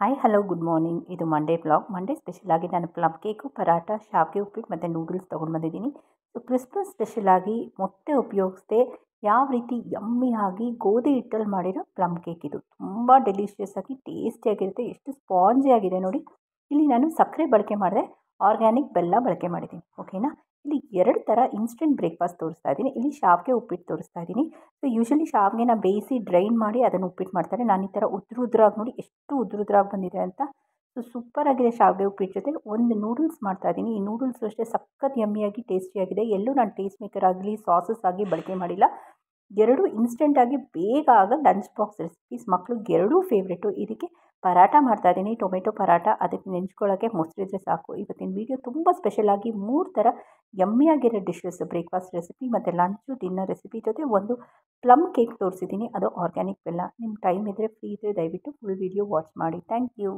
Hi hello good morning. ಇದು Monday vlog. Monday ಸ್ಪೆಷಲಾಗಿ ನಾನು plum cake, paratha, ಶಾವಿಗೆ ಉಪ್ಪಿಟ್ಟು ಮತ್ತು ನೂಡಲ್ಸ್ ತೊಗೊಂಡು ಬಂದಿದ್ದೀನಿ. ಸೊ ಕ್ರಿಸ್ಮಸ್ ಸ್ಪೆಷಲಾಗಿ ಮೊಟ್ಟೆ ಉಪಯೋಗಿಸದೆ ಯಾವ ರೀತಿ ಯಮ್ಮಿಯಾಗಿ ಗೋಧಿ ಹಿಟ್ಟಲ್ಲಿ ಮಾಡಿರೋ ಪ್ಲಮ್ ಕೇಕ್ ಇದು. ತುಂಬ ಡೆಲಿಷಿಯಸ್ ಆಗಿ ಟೇಸ್ಟಿಯಾಗಿರುತ್ತೆ. ಎಷ್ಟು ಸ್ಪಾಂಜಿ ಆಗಿದೆ ನೋಡಿ. ಇಲ್ಲಿ ನಾನು ಸಕ್ಕರೆ ಬಳಕೆ ಮಾಡಿದೆ, ಆರ್ಗ್ಯಾನಿಕ್ ಬೆಲ್ಲ ಬಳಕೆ ಮಾಡಿದ್ದೀನಿ. ಓಕೆನಾ. ಇಲ್ಲಿ 2 ಥರ ಇನ್ಸ್ಟೆಂಟ್ ಬ್ರೇಕ್ಫಾಸ್ಟ್ ತೋರಿಸ್ತಾ ಇದ್ದೀನಿ. ಇಲ್ಲಿ ಶಾವಿಗೆ ಉಪ್ಪಿಟ್ಟು ತೋರಿಸ್ತಾ ಇದ್ದೀನಿ. ಸೊ ಯೂಶಲಿ ಶಾವಿಗೆನ ಬೇಯಿಸಿ ಡ್ರೈನ್ ಮಾಡಿ ಅದನ್ನು ಉಪ್ಪಿಟ್ಟು ಮಾಡ್ತಾರೆ. ನಾನು ಈ ಥರ ಉದ್ರುದ್ರಾಗಿ ನೋಡಿ ಎಷ್ಟು ಉದ್ರುದ್ರಾಗಿ ಬಂದಿದೆ ಅಂತ. ಸೊ ಸೂಪರಾಗಿದೆ ಶಾವಿಗೆ ಉಪ್ಪಿಟ್ಟು ಜೊತೆ ಒಂದು ನೂಡಲ್ಸ್ ಮಾಡ್ತಾ ಇದ್ದೀನಿ. ಈ ನೂಡಲ್ಸು ಅಷ್ಟೇ ಸಖತ್ ಯಮ್ಮಿಯಾಗಿ ಟೇಸ್ಟಿಯಾಗಿದೆ. ಎಲ್ಲೂ ನಾನು ಟೇಸ್ಟ್ ಮೇಕರ್ ಆಗಲಿ ಸಾಸಸ್ ಆಗಿ ಬಳಕೆ ಮಾಡಿಲ್ಲ. 2 ಇನ್ಸ್ಟೆಂಟಾಗಿ ಬೇಗ ಆಗ ಲಂಚ್ ಬಾಕ್ಸ್ ರೆಸಿಪೀಸ್. ಮಕ್ಳಿಗೆ ಎರಡೂ ಫೇವ್ರೇಟು. ಇದಕ್ಕೆ ಪರಾಟ ಮಾಡ್ತಾಯಿದ್ದೀನಿ, ಟೊಮೆಟೊ ಪರಾಟ. ಅದಕ್ಕೆ ನೆಂಚ್ಕೊಳ್ಳೋಕ್ಕೆ ಮೊಸರಿದ್ರೆ ಸಾಕು. ಇವತ್ತಿನ ವೀಡಿಯೋ ತುಂಬ ಸ್ಪೆಷಲಾಗಿ 3 ಥರ ಯಮ್ಮಿಯಾಗಿರೋ ಡಿಶಸ್, ಬ್ರೇಕ್ಫಾಸ್ಟ್ ರೆಸಿಪಿ ಮತ್ತು ಲಂಚು ಡಿನ್ನರ್ ರೆಸಿಪಿ ಜೊತೆ ಒಂದು ಪ್ಲಮ್ ಕೇಕ್ ತೋರಿಸಿದ್ದೀನಿ. ಅದು ಆರ್ಗ್ಯಾನಿಕ್ ಬೆಲ್ಲ. ನಿಮ್ಮ ಟೈಮ್ ಇದ್ದರೆ ಫ್ರೀ ಇದ್ದರೆ ದಯವಿಟ್ಟು ಫುಲ್ ವೀಡಿಯೋ ವಾಚ್ ಮಾಡಿ. Thank you.